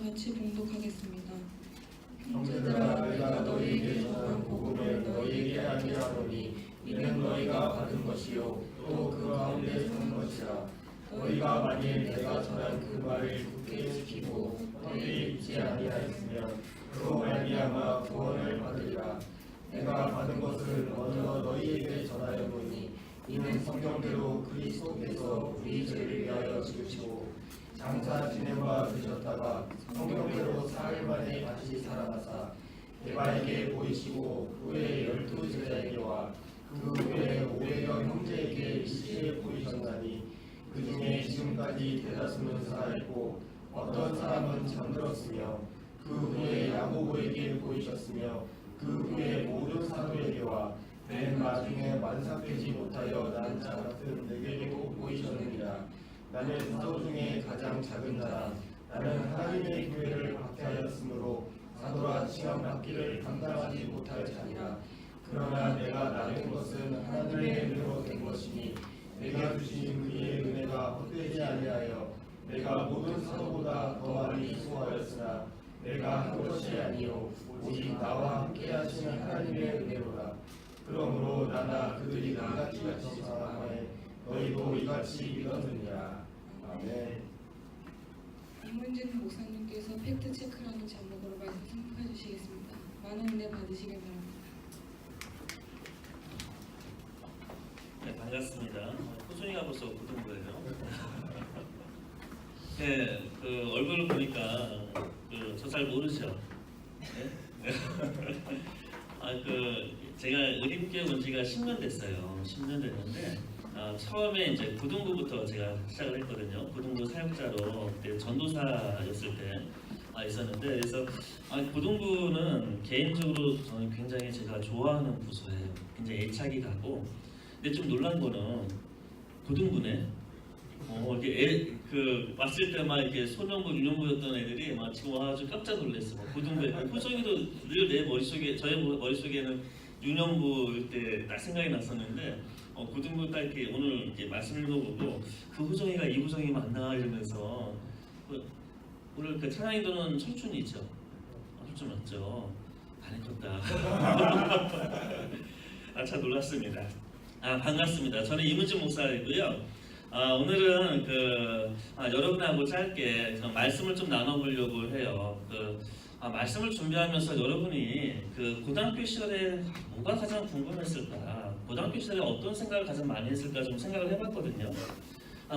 같이 봉독하겠습니다. 형제들아, 내가 너희에게 전한 복음을 너희에게 아니하노니 이는 너희가 받은 것이요 또 그 가운데 사는 것이라. 너희가 만일 내가 전한 그 말을 굳게 지키고 너희에 잊지 아니하였으면 그로 말미암아 구원을 받으리라. 내가 받은 것을 먼저 너희에게 전하였노니 이는 성경대로 그리스도께서 우리 죄를 위하여 죽으시고 장차 지내와 드셨다가 성경대로 사흘 만에 다시 살아나사 대바에게 보이시고 후에 12 제자에게와 그 후에 500여 형제에게 일시에 보이셨나니 그 중에 지금까지 대다수는 살아있고 어떤 사람은 잠들었으며 그 후에 야고보에게 보이셨으며 그 후에 모든 사도에게와 맨 나중에 만삭되지 못하여 난 자 같은 내게도 보이셨느니라. 나는 사도 중에 가장 작은 자라. 나는 하나님의 교회를 박해하였으므로 사도라 칭함받기를 감당하지 못할 자니라. 그러나 내가 나된 것은 하나님의 은혜로 된 것이니 내가 주신 그의 은혜가 헛되지 아니하여 내가 모든 사도보다 더 많이 수고하였으나 내가 한 것이 아니요 오직 나와 함께 하시는 하나님의 은혜로라. 그러므로 나나 그들이 이같이 상함에 너희도 이같이 믿었느니라. 아멘. 이문진 목사님께서 팩트 체크라는 제목으로 말씀 선포해 주시겠습니다. 많은 은혜 받으시길 바랍니다. 네, 반갑습니다. 호준이가 벌써 굳은 거예요. 네, 그 얼굴을 보니까 저 잘 모르죠. 네? 제가 의림교회 온 지가 10년 됐어요. 10년 됐는데 처음에 이제 고등부부터 제가 시작을 했거든요. 고등부 사역자로 그때 전도사였을 때 있었는데 그래서 고등부는 개인적으로 저는 굉장히 제가 좋아하는 부서예요. 굉장히 애착이 가고 근데 좀 놀란 거는 고등부네. 이렇게 왔을 때 막 이렇게 소년부, 유년부였던 애들이 막 지금 와가지고 깜짝 놀랐어. 고등부에 호정이도 늘 내 머릿속에 저의 머릿속에는 유년부일 때 딱 생각이 났었는데 고등부 딱 이렇게 오늘 이렇게 말씀 읽어보고 그 호정이가 이 호정이 맞나 이러면서 오늘 그 찬양이도는 청춘이죠. 청춘 맞죠? 많이 컸다. 참 놀랐습니다. 반갑습니다. 저는 이문진 목사이고요. 오늘은 여러분하고 짧게 말씀을 좀 나눠보려고 해요. 말씀을 준비하면서 여러분이 고등학교 시절에 뭐가 가장 궁금했을까? 고등학교 시절에 어떤 생각을 가장 많이 했을까 좀 생각을 해봤거든요.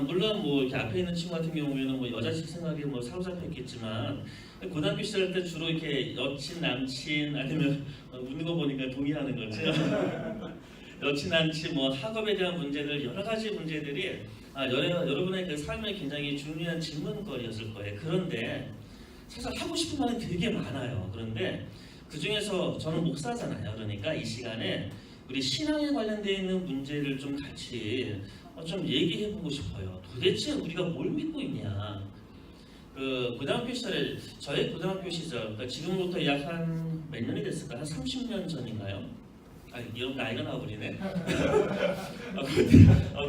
물론 이렇게 앞에 있는 친구 같은 경우에는 여자식 생각이 사로잡혔겠지만 고등학교 시절 때 주로 이렇게 여친, 남친 아니면 웃는 거 보니까 동의하는 거죠. 여친, 남친, 학업에 대한 문제들 여러 가지 문제들이 여러분의 그 삶에 굉장히 중요한 질문거리였을 거예요. 그런데 사실 하고 싶은 말이 되게 많아요. 그런데 그 중에서 저는 목사잖아요. 그러니까 이 시간에 우리 신앙에 관련되어 있는 문제를 좀 같이 좀 얘기해보고 싶어요. 도대체 우리가 뭘 믿고 있냐? 고등학교 시절에 저의 고등학교 시절, 그러니까 지금부터 약 한 몇 년이 됐을까? 한 30년 전인가요? 이런 나이가 나와버리네.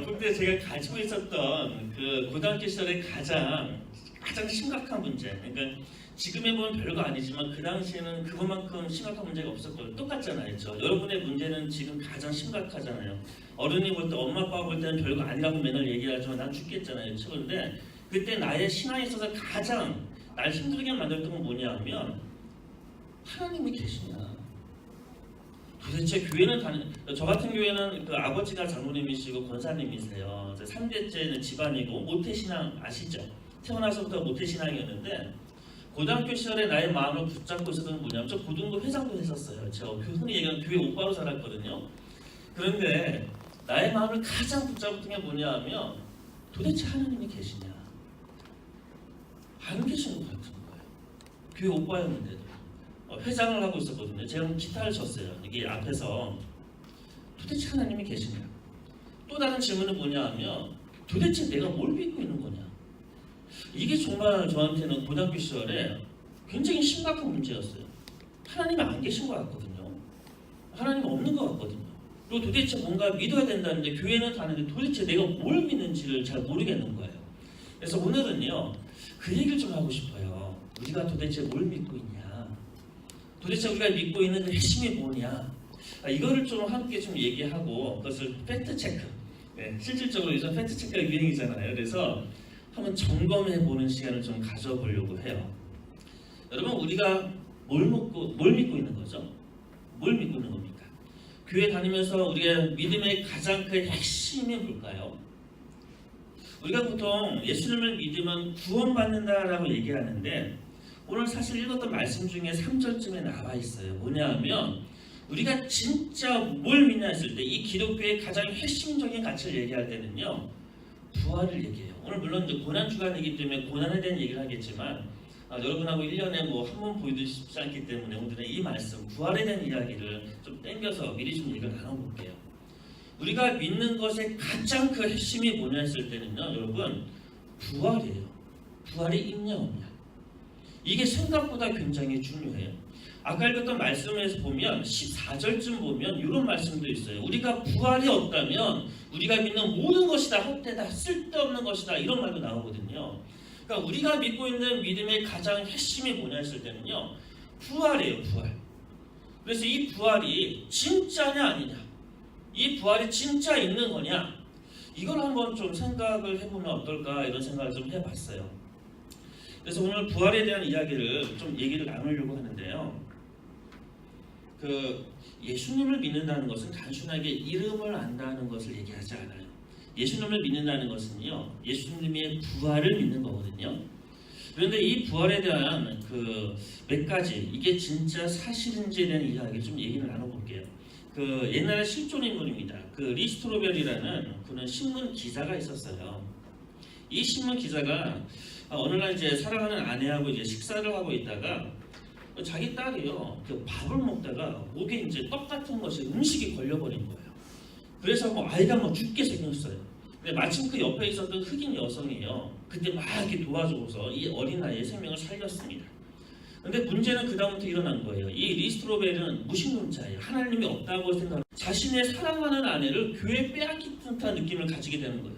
그때 제가 가지고 있었던 그 고등학교 시절의 가장 심각한 문제. 그러니까 지금 해보면 별거 아니지만 그 당시에는 그것만큼 심각한 문제가 없었거든요. 똑같잖아요. 여러분의 문제는 지금 가장 심각하잖아요. 어른이 볼 때, 엄마 아빠가 볼 때는 별거 아니라고 맨날 얘기하지만 난 죽겠잖아요. 그런데 그때 나의 신앙에 있어서 가장 날 힘들게 만들었던 건 뭐냐면 하나님이 계시냐. 도대체 교회는 저 같은 교회는 아버지가 장로님이시고 권사님이세요. 3대째는 집안이고 모태신앙 아시죠? 태어나서부터 모태신앙이었는데 고등학교 시절에 나의 마음을 붙잡고 있었던 건 뭐냐면 저 고등부 회장도 했었어요. 저 흔히 얘기하는 교회 오빠로 살았거든요. 그런데 나의 마음을 가장 붙잡았던 게 뭐냐 하면 도대체 하나님이 계시냐? 안 계시는 것 같은 거예요. 교회 오빠였는데도. 회장을 하고 있었거든요. 제가 기타를 쳤어요. 이게 앞에서 도대체 하나님이 계시냐? 또 다른 질문은 뭐냐 하면 도대체 내가 뭘 믿고 있는 거냐? 이게 정말 저한테는 고등학교 시절에 굉장히 심각한 문제였어요. 하나님이 안 계신 것 같거든요. 하나님이 없는 것 같거든요. 또 도대체 뭔가 믿어야 된다는데 교회는 가는데 도대체 내가 뭘 믿는지를 잘 모르겠는 거예요. 그래서 오늘은요 그 얘기를 좀 하고 싶어요. 우리가 도대체 뭘 믿고 있냐? 도대체 우리가 믿고 있는 그 핵심이 뭐냐? 이거를 좀 함께 좀 얘기하고 그것을 팩트 체크. 네, 실질적으로 요즘 팩트 체크가 유행이잖아요. 그래서 한번 점검해 보는 시간을 좀 가져보려고 해요. 여러분 우리가 뭘 믿고 있는 거죠? 뭘 믿고 있는 겁니까? 교회 다니면서 우리가 믿음의 가장 큰 핵심이 뭘까요? 우리가 보통 예수님을 믿으면 구원받는다라고 얘기하는데 오늘 사실 읽었던 말씀 중에 3절쯤에 나와 있어요. 뭐냐 하면 우리가 진짜 뭘 믿냐 했을 때 이 기독교의 가장 핵심적인 가치를 얘기할 때는요 부활을 얘기해요. 오늘 물론 이제 고난 주간이기 때문에 고난에 대한 얘기를 하겠지만 여러분하고 1년에 뭐 한 번 보이도 쉽지 않기 때문에 오늘은 이 말씀 부활에 대한 이야기를 좀 땡겨서 미리 좀 얘기를 나눠볼게요. 우리가 믿는 것의 가장 그 핵심이 뭐냐 했을 때는요 여러분 부활이에요. 부활이 있냐 없냐. 이게 생각보다 굉장히 중요해요. 아까 읽었던 말씀에서 보면 14절쯤 보면 이런 말씀도 있어요. 우리가 부활이 없다면 우리가 믿는 모든 것이 다 헛되다, 쓸데없는 것이다 이런 말도 나오거든요. 그러니까 우리가 믿고 있는 믿음의 가장 핵심이 뭐냐 했을 때는요 부활이에요. 부활. 그래서 이 부활이 진짜냐 아니냐, 이 부활이 진짜 있는 거냐, 이걸 한번 좀 생각을 해보면 어떨까 이런 생각을 좀 해봤어요. 그래서 오늘 부활에 대한 이야기를 좀 얘기를 나누려고 하는데요. 예수님을 믿는다는 것은 단순하게 이름을 안다는 것을 얘기하지 않아요. 예수님을 믿는다는 것은요 예수님의 부활을 믿는 거거든요. 그런데 이 부활에 대한 몇 가지 이게 진짜 사실인지에 대한 이야기 좀 얘기를 나눠볼게요. 옛날에 실존 인물입니다. 리스트로벨이라는 그는 신문 기자가 있었어요. 이 신문 기자가 어느 날 이제 사랑하는 아내하고 이제 식사를 하고 있다가 자기 딸이요 밥을 먹다가 목에 이제 떡 같은 것이 음식이 걸려버린 거예요. 그래서 아이가 죽게 생겼어요. 근데 마침 그 옆에 있었던 흑인 여성이요 그때 막 이렇게 도와줘서 이 어린 아이의 생명을 살렸습니다. 근데 문제는 그 다음부터 일어난 거예요. 이 리스트로벨은 무신론자예요. 하나님이 없다고 생각하고 자신의 사랑하는 아내를 교회에 빼앗긴 듯한 느낌을 가지게 되는 거예요.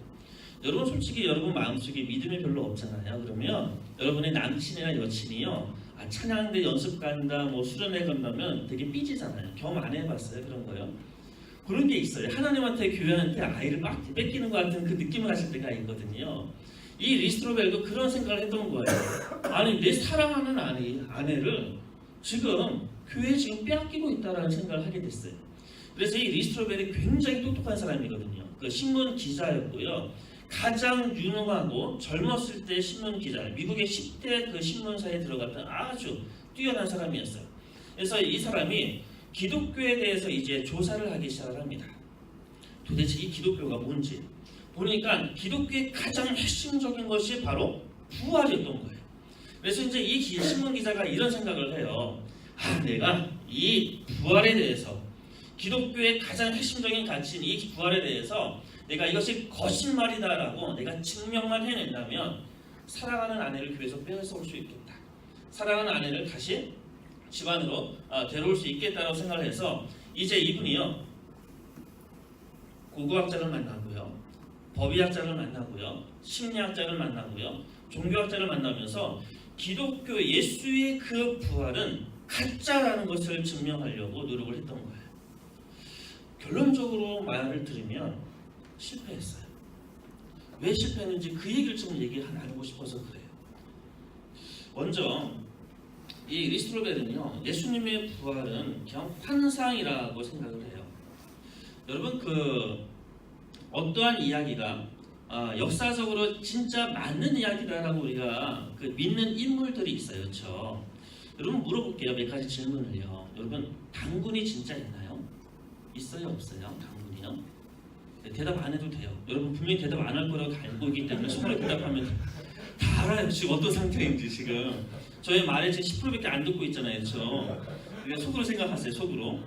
여러분 솔직히 여러분 마음속에 믿음이 별로 없잖아요. 그러면 여러분의 남친이나 여친이요 찬양대 연습 간다, 수련회 간다면 되게 삐지잖아요. 경험 안 해봤어요? 그런 거요. 그런 게 있어요. 하나님한테 교회한테 아이를 막 뺏기는 것 같은 그 느낌을 가질 때가 있거든요. 이 리스트로벨도 그런 생각을 했던 거예요. 아니 내 사랑하는 아내를 지금 교회에 지금 빼앗기고 있다라는 생각을 하게 됐어요. 그래서 이 리스트로벨이 굉장히 똑똑한 사람이거든요. 신문 기자였고요. 가장 유능하고 젊었을 때 신문 기자, 미국의 10대 신문사에 들어갔던 아주 뛰어난 사람이었어요. 그래서 이 사람이 기독교에 대해서 이제 조사를 하기 시작을 합니다. 도대체 이 기독교가 뭔지 보니까 기독교의 가장 핵심적인 것이 바로 부활이었던 거예요. 그래서 이제 이 신문 기자가 이런 생각을 해요. 내가 이 부활에 대해서 기독교의 가장 핵심적인 가치인 이 부활에 대해서 내가 이것이 거짓말이다라고 내가 증명만 해낸다면 사랑하는 아내를 교회에서 빼앗아올 수 있겠다. 사랑하는 아내를 다시 집안으로 데려올 수 있겠다라고 생각을 해서 이제 이분이요 고고학자를 만나고요, 법의학자를 만나고요, 심리학자를 만나고요, 종교학자를 만나면서 기독교 예수의 그 부활은 가짜라는 것을 증명하려고 노력을 했던 거예요. 결론적으로 말을 들으면 실패했어요. 왜 실패했는지 그 얘기를 좀 나누고 싶어서 그래요. 먼저 이 리스트로벨은요 예수님의 부활은 그냥 환상이라고 생각을 해요. 여러분 어떠한 이야기가 역사적으로 진짜 맞는 이야기다라고 우리가 믿는 인물들이 있어요. 그렇죠? 여러분 물어볼게요. 몇 가지 질문을요. 여러분 당군이 진짜 있나요? 있어요? 없어요? 당군이요? 대답 안 해도 돼요. 여러분 분명히 대답 안 할 거라고 알고 있기 때문에 속으로 대답하면 다 알아요. 지금 어떤 상태인지 지금. 저희 말에 지금 10%밖에 안 듣고 있잖아요. 그렇죠? 그러니까 속으로 생각하세요. 속으로.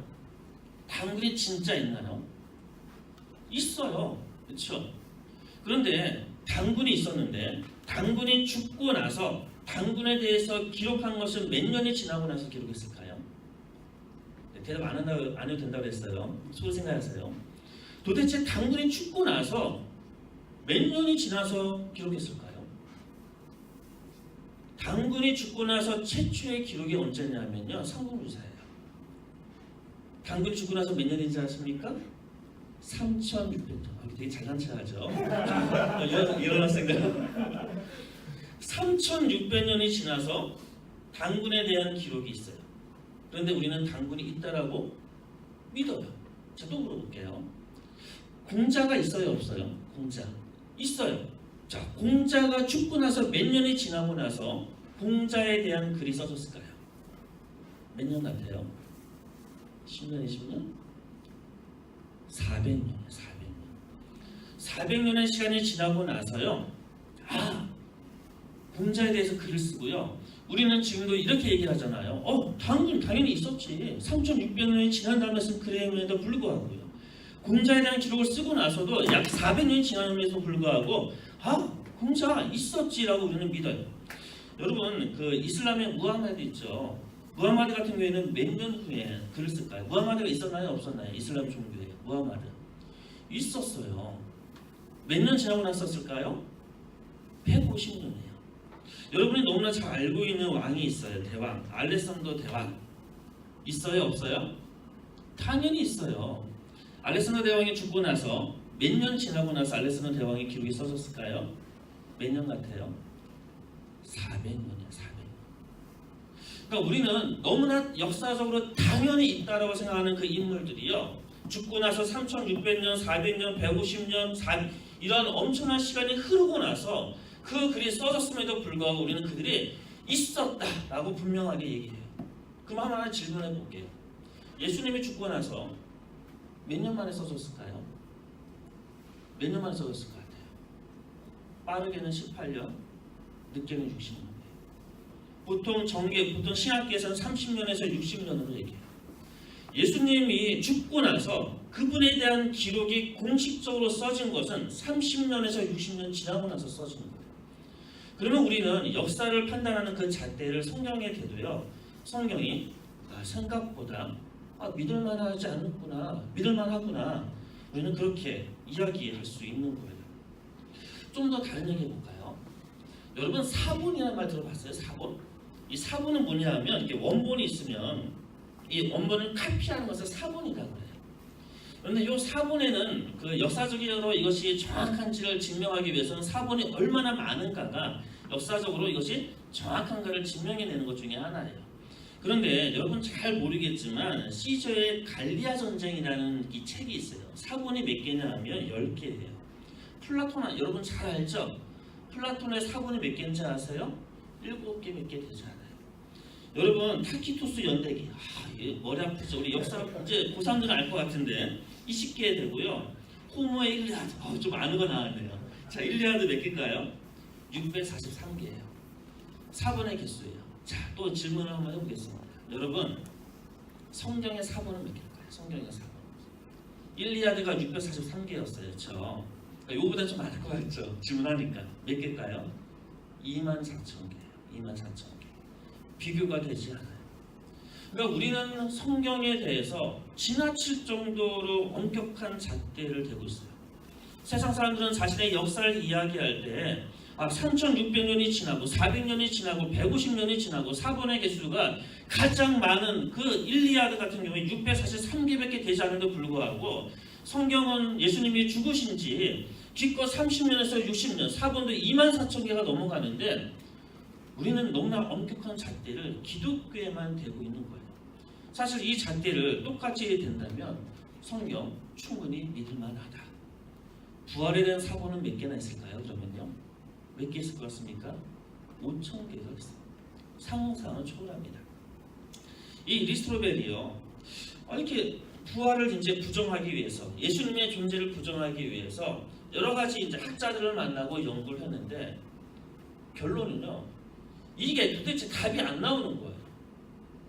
당군이 진짜 있나요? 있어요. 그렇죠? 그런데 당군이 있었는데 당군이 죽고 나서 당군에 대해서 기록한 것은 몇 년이 지나고 나서 기록했을까요? 대답 안 해도 된다고 했어요. 속으로 생각하세요. 도대체 당군이 죽고 나서 몇 년이 지나서 기록했을까요? 단군이 죽고 나서 최초의 기록이 언제냐면요, 삼국유사예요. 단군이 죽고 나서 몇 년인지 아십니까? 3,600년. 되게 잘난 체하죠. 일어났습니다. 3,600년이 지나서 단군에 대한 기록이 있어요. 그런데 우리는 단군이 있다라고 믿어요. 자, 또 물어볼게요. 공자가 있어요, 없어요? 공자 있어요. 자, 공자가 죽고 나서 몇 년이 지나고 나서 공자에 대한 글이 써졌을까요? 몇 년 같아요? 10년, 20년? 400년이에요. 400년의 시간이 지나고 나서요, 공자에 대해서 글을 쓰고요. 우리는 지금도 이렇게 얘기하잖아요. 당연히 있었지. 3,600년이 지난 다음에 쓴 글임에도 불구하고요. 공자에 대한 기록을 쓰고 나서도 약 400년이 지남에도 불구하고 공자 있었지라고 우리는 믿어요. 여러분, 그 이슬람의 무함마드 있죠. 무함마드 같은 경우에는 몇 년 후에 글을 쓸까요? 무함마드가 있었나요, 없었나요? 이슬람 종교에 무함마드 있었어요. 몇 년 지나고 났었을까요? 150년이에요. 여러분이 너무나 잘 알고 있는 왕이 있어요. 대왕, 알렉산더 대왕. 있어요, 없어요? 당연히 있어요. 알렉산더 대왕이 죽고 나서 몇 년 지나고 나서 알렉산더 대왕의 기록이 써졌을까요? 몇 년 같아요? 400년이에요. 400년. 그러니까 우리는 너무나 역사적으로 당연히 있다라고 생각하는 그 인물들이요, 죽고 나서 3,600년, 400년, 150년, 이런 엄청난 시간이 흐르고 나서 그 글이 써졌음에도 불구하고 우리는 그들이 있었다라고 분명하게 얘기해요. 그럼 하나 질문해 볼게요. 예수님이 죽고 나서 몇 년 만에 써졌을까요? 몇 년 만에 써졌을 것 같아요? 빠르게는 18년, 늦게는 60년. 보통 신학계에서는 30년에서 60년으로 얘기해요. 예수님이 죽고 나서 그분에 대한 기록이 공식적으로 써진 것은 30년에서 60년 지나고 나서 써진 거예요. 그러면 우리는 역사를 판단하는 그 잣대를 성경에 대도요, 성경이 생각보다 믿을만하지 않구나, 믿을만하구나, 우리는 그렇게 이야기할 수 있는 거예요. 좀 더 다른 얘기 해볼까요? 여러분, 사본이라는 말 들어봤어요? 사본? 이 사본은 뭐냐 하면, 이렇게 원본이 있으면 이 원본을 카피하는 것을 사본이라고 해요. 그런데 이 사본에는 그 역사적으로 이것이 정확한지를 증명하기 위해서는 사본이 얼마나 많은가가 역사적으로 이것이 정확한가를 증명해내는 것 중에 하나예요. 그런데 여러분 잘 모르겠지만 시저의 갈리아 전쟁이라는 이 책이 있어요. 사본이 몇 개냐 하면 10개예요. 플라톤, 여러분 잘 알죠? 플라톤의 사본이 몇 개인지 아세요? 7개 몇 개 되지 않아요. 여러분, 타키토스 연대기, 이게 머리 아프죠? 우리 역사 이제 고3들은 알 것 같은데 20개 되고요. 호모의 일리아드, 좀 아는 거 나왔네요. 자, 일리아드 몇 개일까요? 643개예요. 4번의 개수예요. 자, 또 질문을 한번 해보겠습니다. 여러분, 성경의 4번은 몇 개일까요? 성경의 4번. 일리아드가 643개였어요. 그렇죠? 요거보다 좀 많을 것 같죠? 질문하니까. 몇 개일까요? 24,000개예요. 24,000개. 비교가 되지 않아요. 그러니까 우리는 성경에 대해서 지나칠 정도로 엄격한 잣대를 대고 있어요. 세상 사람들은 자신의 역사를 이야기할 때 3,600년이 지나고 400년이 지나고 150년이 지나고 사본의 개수가 가장 많은 그 일리아드 같은 경우에 643개밖에 되지 않은데도 불구하고 성경은 예수님이 죽으신 지 기껏 30년에서 60년, 사본도 24,000개가 넘어가는데 우리는 너무나 엄격한 잣대를 기독교에만 대고 있는 거예요. 사실 이 잣대를 똑같이 된다면 성경 충분히 믿을만하다. 부활에 대한 사본은 몇 개나 있을까요? 그러면요, 몇 개 있을 것 같습니까? 5,000개가 있어요. 상상을 초월합니다. 이 리스트로벨이요, 이렇게 부활을 이제 부정하기 위해서, 예수님의 존재를 부정하기 위해서 여러 가지 이제 학자들을 만나고 연구를 했는데 결론은요, 이게 도대체 답이 안 나오는 거예요.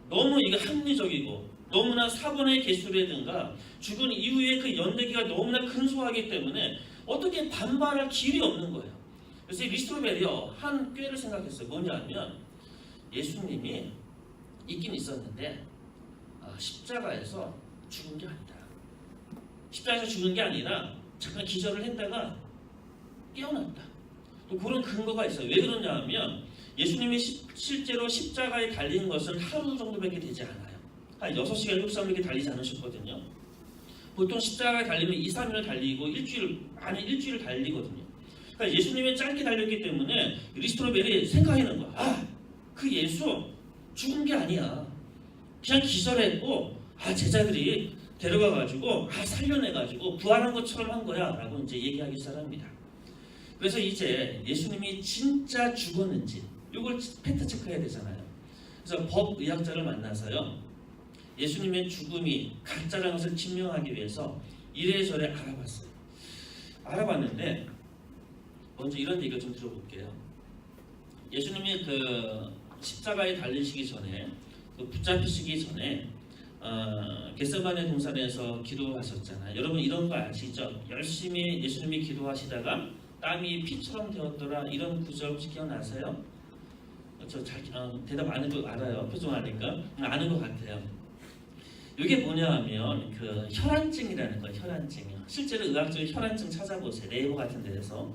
너무 이게 합리적이고 너무나 사본의 개수라든가 죽은 이후에 그 연대기가 너무나 근소하기 때문에 어떻게 반발할 길이 없는 거예요. 그래서 리스트로벨이요, 한 꾀를 생각했어요. 뭐냐면 예수님이 있긴 있었는데 십자가에서 죽은 게 아니다. 십자가에서 죽은 게 아니라 잠깐 기절을 했다가 깨어났다. 그런 근거가 있어요. 왜 그러냐 하면 예수님이 실제로 십자가에 달린 것은 하루 정도밖에 되지 않아요. 한 6시간, 7시간 이렇게 달리지 않으셨거든요. 보통 십자가에 달리면 2, 3일을 달리고 일주일을 달리거든요. 그러니까 예수님이 짧게 달렸기 때문에 리스토로벨이 생각하는 거야. 아, 그 예수 죽은 게 아니야. 그냥 기절했고 제자들이 데려가가지고 살려내가지고 부활한 것처럼 한 거야 라고 이제 얘기하기 시작합니다. 그래서 이제 예수님이 진짜 죽었는지 이걸 팩트 체크해야 되잖아요. 그래서 법의학자를 만나서요, 예수님의 죽음이 가짜라는 것을 증명하기 위해서 이래저래 알아봤어요. 알아봤는데 먼저 이런 얘기를 좀 들어볼게요. 예수님이 그 십자가에 달리시기 전에, 붙잡히시기 전에 겟세마네 동산에서 기도하셨잖아요. 여러분 이런 거 아시죠? 열심히 예수님이 기도하시다가 땀이 피처럼 되었더라, 이런 구절 혹시 기억나세요? 저 잘 대답 안 해도 알아요. 표정하니까 아는 것 같아요. 이게 뭐냐 하면 그 혈안증이라는 거예요. 혈안증이요. 실제로 의학적인 혈안증 찾아보세요. 네이버 같은 데에서.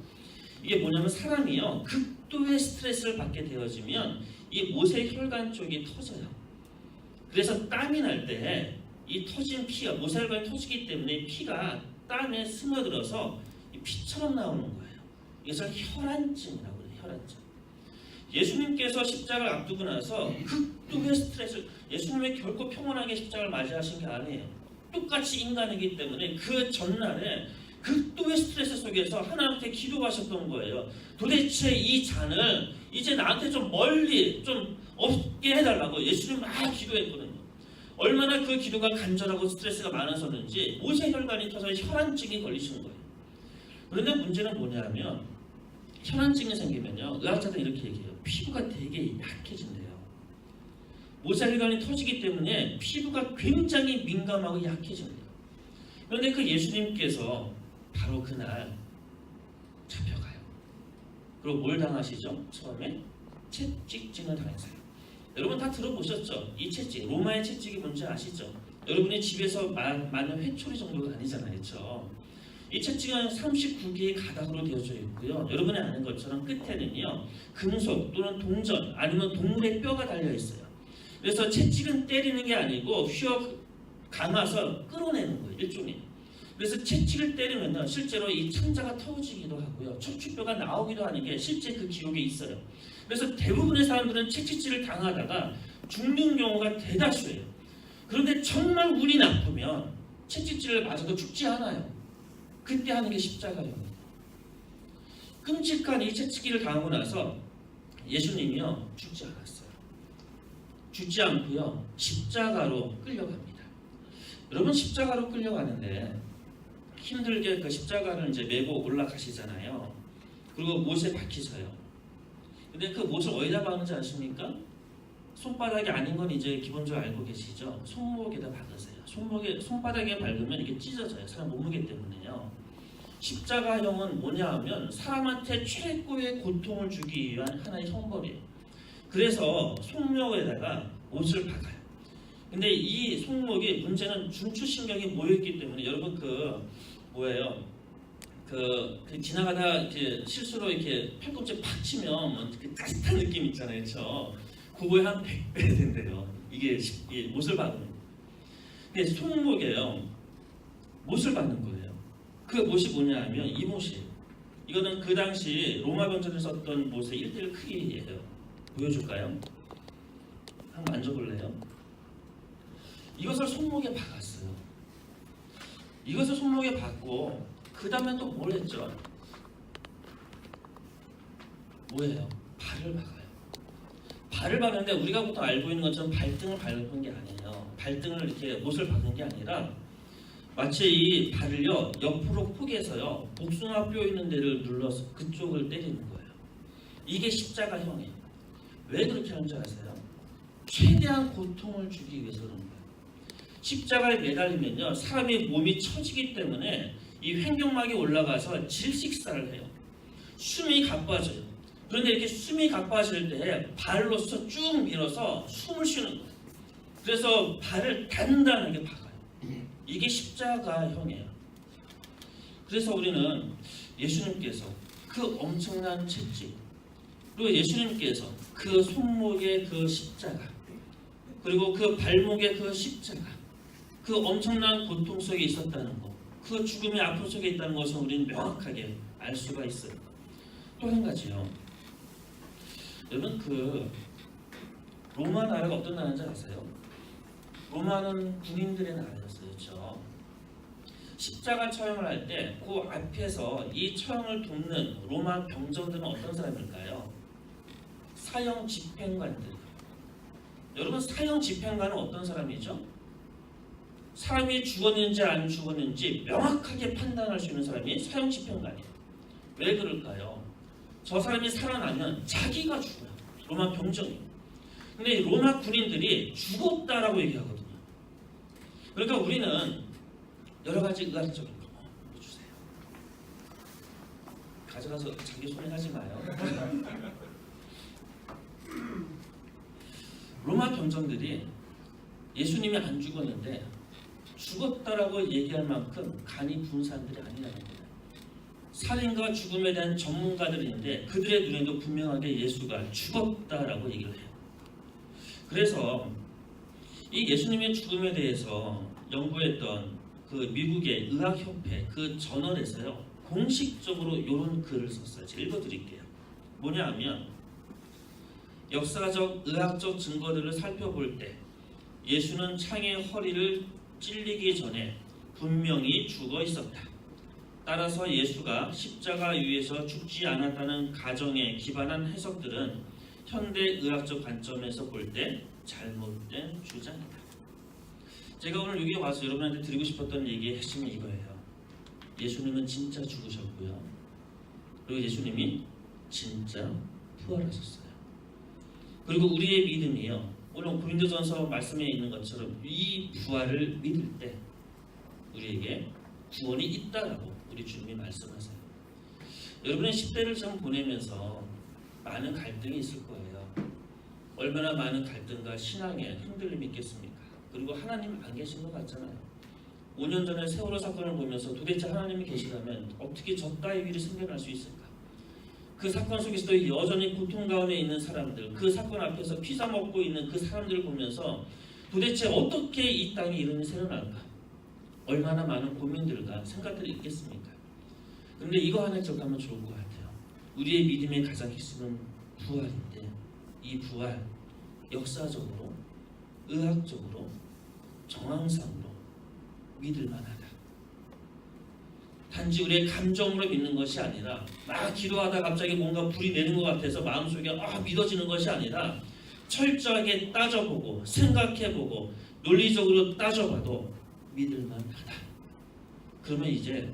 이게 뭐냐면 사람이요, 극도의 스트레스를 받게 되어지면 이 모세혈관 쪽이 터져요. 그래서 땀이 날 때 이 터진 피가, 모세혈관이 터지기 때문에 피가 땀에 스며들어서 피처럼 나오는 거예요. 이것을 혈안증이라고 해요. 혈안증. 예수님께서 십자가를 앞두고 나서 극도의 스트레스, 예수님이 결코 평온하게 십자가를 맞이하신 게 아니에요. 똑같이 인간이기 때문에 그 전날에 극도의 스트레스 속에서 하나님께 기도하셨던 거예요. 도대체 이 잔을 이제 나한테 좀 멀리 좀 없게 해달라고 예수님 막 기도했거든요. 얼마나 그 기도가 간절하고 스트레스가 많아서는지 모세혈관이 터서 혈안증이 걸리시는 거예요. 그런데 문제는 뭐냐면 혈안증이 생기면요, 의학자들은 이렇게 얘기해요. 피부가 되게 약해진대요. 모세혈관이 터지기 때문에 피부가 굉장히 민감하고 약해진대요. 그런데 그 예수님께서 바로 그날 잡혀가요. 그리고 뭘 당하시죠? 처음에 채찍증을 당했어요. 여러분 다 들어보셨죠? 이 채찍, 로마의 채찍이 뭔지 아시죠? 여러분이 집에서 맞는 회초리 정도가 아니잖아요, 그렇죠? 이 채찍은 39개의 가닥으로 되어져 있고요. 여러분이 아는 것처럼 끝에는요, 금속 또는 동전 아니면 동물의 뼈가 달려 있어요. 그래서 채찍은 때리는 게 아니고 휘어 감아서 끌어내는 거예요, 일종의. 그래서 채찍을 때리면 실제로 이 창자가 터지기도 하고요, 척추뼈가 나오기도 하는 게 실제 그 기록에 있어요. 그래서 대부분의 사람들은 채찍질을 당하다가 죽는 경우가 대다수예요. 그런데 정말 운이 나쁘면 채찍질을 맞아도 죽지 않아요. 그때 하는 게 십자가입니다. 끔찍한 이 채찍질을 당하고 나서 예수님이요, 죽지 않았어요. 죽지 않고요, 십자가로 끌려갑니다. 여러분 십자가로 끌려가는데 힘들게 그 십자가를 이제 메고 올라가시잖아요. 그리고 못에 박히셔요. 근데 그 못을 어디다 박는지 아십니까? 손바닥이 아닌 건 이제 기본적으로 알고 계시죠? 손목에다 박으세요. 손바닥에 밟으면 이게 찢어져요. 사람 몸무게 때문에요. 십자가형은 뭐냐 하면 사람한테 최고의 고통을 주기 위한 하나의 형벌이에요. 그래서 손목에다가 못을 박아요. 근데 이 손목이 문제는 중추신경이 모여있기 때문에 여러분 지나가다 이렇게 실수로 이렇게 팔꿈치 팍 치면 그 따뜻한 느낌 있잖아요, 그렇죠? 그거에 한 100배 된대요. 이게 못을 박으면. 근데 손목에요, 못을 박는 거예요. 그 못이 뭐냐 하면 이 못이에요. 이거는 그 당시 로마 병정에 썼던 못의 1대1 크기예요. 보여줄까요? 한번 만져볼래요? 이것을 손목에 박았어요. 이것을 손목에 박고 그 다음에 또 뭘 했죠? 뭐예요? 발을 박아요. 발을 박는데 우리가 보통 알고 있는 것처럼 발등을 밟은 게 아니에요. 발등을 이렇게 못을 박은 게 아니라 마치 이 발을요, 옆으로 포개서요, 복숭아뼈 있는 데를 눌러서 그쪽을 때리는 거예요. 이게 십자가형이에요. 왜 그렇게 하는지 아세요? 최대한 고통을 주기 위해서 그런 거예요. 십자가에 매달리면요, 사람의 몸이 처지기 때문에 이 횡격막이 올라가서 질식사를 해요. 숨이 가빠져요. 그런데 이렇게 숨이 가빠질 때 발로서 쭉 밀어서 숨을 쉬는 거예요. 그래서 발을 단단하게 박아요. 이게 십자가형이에요. 그래서 우리는 예수님께서 그 엄청난 채찍, 그리고 예수님께서 그 손목에 그 십자가, 그리고 그 발목에 그 십자가, 그 엄청난 고통 속에 있었다는 것, 그 죽음의 아픔 속에 있다는 것을 우리는 명확하게 알 수가 있어요. 또 한 가지요. 여러분, 그 로마 나라가 어떤 나라인지 아세요? 로마는 군인들의 나라였어요. 그렇죠? 십자가 처형을 할 때 그 앞에서 이 처형을 돕는 로마 병정들은 어떤 사람일까요? 사형 집행관들. 여러분, 사형 집행관은 어떤 사람이죠? 사람이 죽었는지 안 죽었는지 명확하게 판단할 수 있는 사람이 사형 집행관이에요. 왜 그럴까요? 저 사람이 살아나면 자기가 죽어요. 로마 병정이. 근데 이 로마 군인들이 죽었다라고 얘기하거든요. 그러니까 우리는 여러 가지 의학적인 거 주세요. 가져가서 자기 손에 하지 마요. 로마 병정들이 예수님이 안 죽었는데 죽었다라고 얘기할 만큼 간이 부은 사람들이 아니라는 거예요. 살인과 죽음에 대한 전문가들인데 그들의 눈에도 분명하게 예수가 죽었다라고 얘기를 해요. 그래서 이 예수님의 죽음에 대해서 연구했던 그 미국의 의학협회 그 저널에서요 공식적으로 이런 글을 썼어요. 제가 읽어드릴게요. 뭐냐 하면 역사적 의학적 증거들을 살펴볼 때 예수는 창의 허리를 찔리기 전에 분명히 죽어 있었다. 따라서 예수가 십자가 위에서 죽지 않았다는 가정에 기반한 해석들은 현대 의학적 관점에서 볼 때 잘못된 주장이다. 제가 오늘 여기 와서 여러분한테 드리고 싶었던 얘기의 핵심은 이거예요. 예수님은 진짜 죽으셨고요. 그리고 예수님이 진짜 부활하셨어요. 그리고 우리의 믿음이요. 오늘 고린도전서 말씀에 있는 것처럼 이 부활을 믿을 때 우리에게 구원이 있다라고 우리 주님이 말씀하세요. 여러분의 10대를 좀 보내면서 많은 갈등이 있을 거예요. 얼마나 많은 갈등과 신앙에 흔들림이 있겠습니까? 그리고 하나님 안 계신 것 같잖아요. 5년 전에 세월호 사건을 보면서 도대체 하나님이 계시다면 어떻게 저 따위 일이 생겨날 수 있을까? 그 사건 속에서도 여전히 고통 가운데 있는 사람들, 그 사건 앞에서 피자 먹고 있는 그 사람들을 보면서 도대체 어떻게 이 땅에 이런 일이 생겨날까? 얼마나 많은 고민들과 생각들이 있겠습니까? 그런데 이거 하나 기억하면 좋을 것 같아요. 우리의 믿음의 가장 핵심은 부활인데 이 부활 역사적으로, 의학적으로, 정황상으로 믿을 만하다. 단지 우리의 감정으로 믿는 것이 아니라 막 기도하다 갑자기 뭔가 불이 내는 것 같아서 마음속에 믿어지는 것이 아니라 철저하게 따져보고 생각해보고 논리적으로 따져봐도 믿을 만하다. 그러면 이제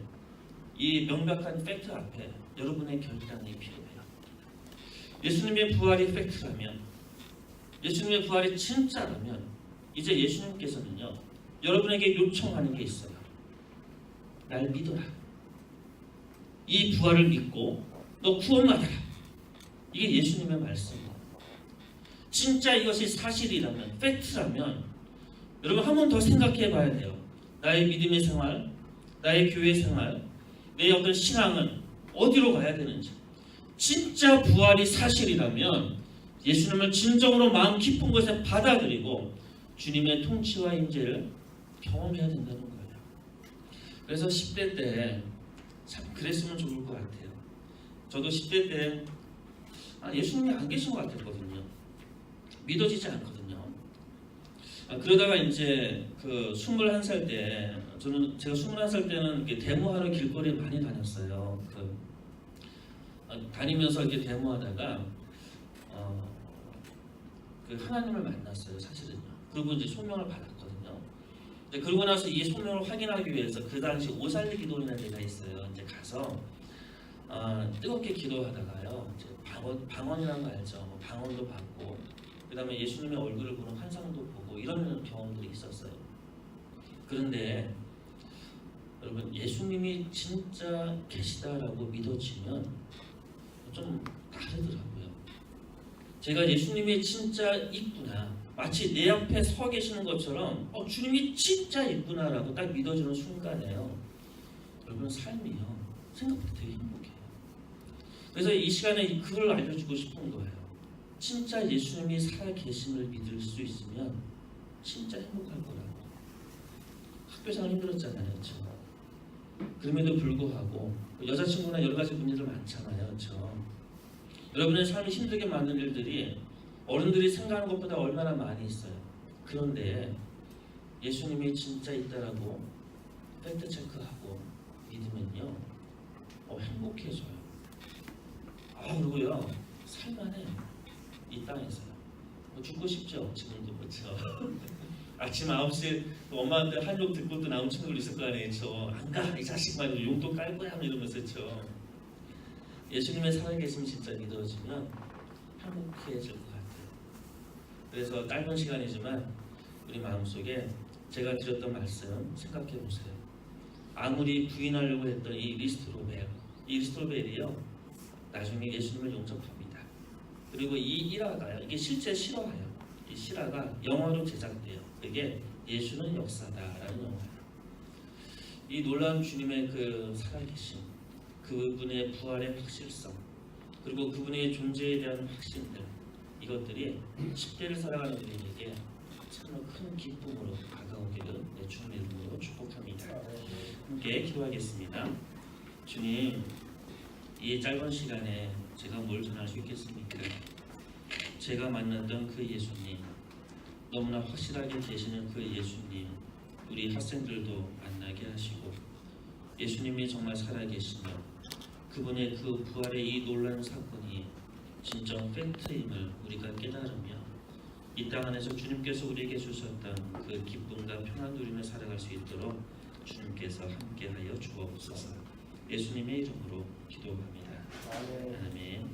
이 명백한 팩트 앞에 여러분의 결단이 필요해요. 예수님의 부활이 팩트라면, 예수님의 부활이 진짜라면 이제 예수님께서는요 여러분에게 요청하는 게 있어요. 날 믿어라. 이 부활을 믿고 너 구원받아라. 이게 예수님의 말씀이에요. 진짜 이것이 사실이라면, 팩트라면 여러분 한 번 더 생각해 봐야 돼요. 나의 믿음의 생활, 나의 교회 생활, 내 어떤 신앙은 어디로 가야 되는지. 진짜 부활이 사실이라면 예수님을 진정으로 마음 깊은 곳에 받아들이고 주님의 통치와 임재를 경험해야 된다는 거예요. 그래서 10대 때 참 그랬으면 좋을 것 같아요. 저도 10대 때 예수님이 안 계신 것 같았거든요. 믿어지지 않거든요. 그러다가 이제 그 21살 때 제가 21살 때는 이렇게 데모하러 길거리에 많이 다녔어요. 다니면서 이렇게 데모하다가 그 하나님을 만났어요. 사실은요. 그리고 이제 소명을 받았거든요. 그러고 나서 이 소명을 확인하기 위해서 그 당시 오살리 기도라는 데가 있어요. 이제 가서 뜨겁게 기도하다가요. 이제 방언이라는 거 알죠? 방언도 받고 그다음에 예수님의 얼굴을 보는 환상도 보고 이런 경험들이 있었어요. 그런데 여러분 예수님이 진짜 계시다라고 믿어지면 좀 다르더라고요. 제가 예수님이 진짜 있구나, 마치 내 앞에 서 계시는 것처럼 주님이 진짜 있구나라고 딱 믿어지는 순간에요. 여러분 삶이요 생각보다 되게 행복해요. 그래서 이 시간에 그걸 알려주고 싶은 거예요. 진짜 예수님이 살아계심을 믿을 수 있으면 진짜 행복할 거라고. 학교생활 힘들었잖아요, 그렇죠? 그럼에도 불구하고 여자친구나 여러 가지 문제들 많잖아요, 그렇죠? 여러분의 삶이 힘들게 만든 일들이 어른들이 생각하는 것보다 얼마나 많이 있어요. 그런데 예수님이 진짜 있다라고 팩트 체크하고 믿으면요, 행복해져요. 그리고요, 살만해. 이 땅에서요. 죽고 싶죠, 지금도. 그렇죠? 아침 9시에 엄마한테 한 욕 듣고 또 나온 친구들 있을 거 아니에요. 안 가, 이 자식만 용돈 깔 거야 이러면서. 그렇죠? 예수님의 살아계심이 진짜 믿어지면 행복해질 것 같아요. 그래서 짧은 시간이지만 우리 마음속에 제가 드렸던 말씀 생각해 보세요. 아무리 부인하려고 했던 이 리스토벨이요, 나중에 예수님을 용접합니다. 그리고 이 일화가요, 이게 실제 실화예요. 이 실화가 영화로 제작돼요. 이게 예수는 역사다라는 영화예요. 이 놀라운 주님의 그 살아계심, 그분의 부활의 확실성, 그리고 그분의 존재에 대한 확신들, 이것들이 10대를 살아가는 우리에게 참으로 큰 기쁨으로 다가오기를 주님의 이름으로 축복합니다. 함께 기도하겠습니다. 주님, 이 짧은 시간에 제가 뭘 전할 수 있겠습니까? 제가 만났던 그 예수님, 너무나 확실하게 계시는 그 예수님, 우리 학생들도 만나게 하시고, 예수님이 정말 살아계시며 그분의 그 부활의 이 놀라운 사건이 진정 팩트임을 우리가 깨달으며 이 땅 안에서 주님께서 우리에게 주셨던 그 기쁨과 평안 누리며 살아갈 수 있도록 주님께서 함께하여 주옵소서. 예수님의 이름으로 기도합니다. 아멘.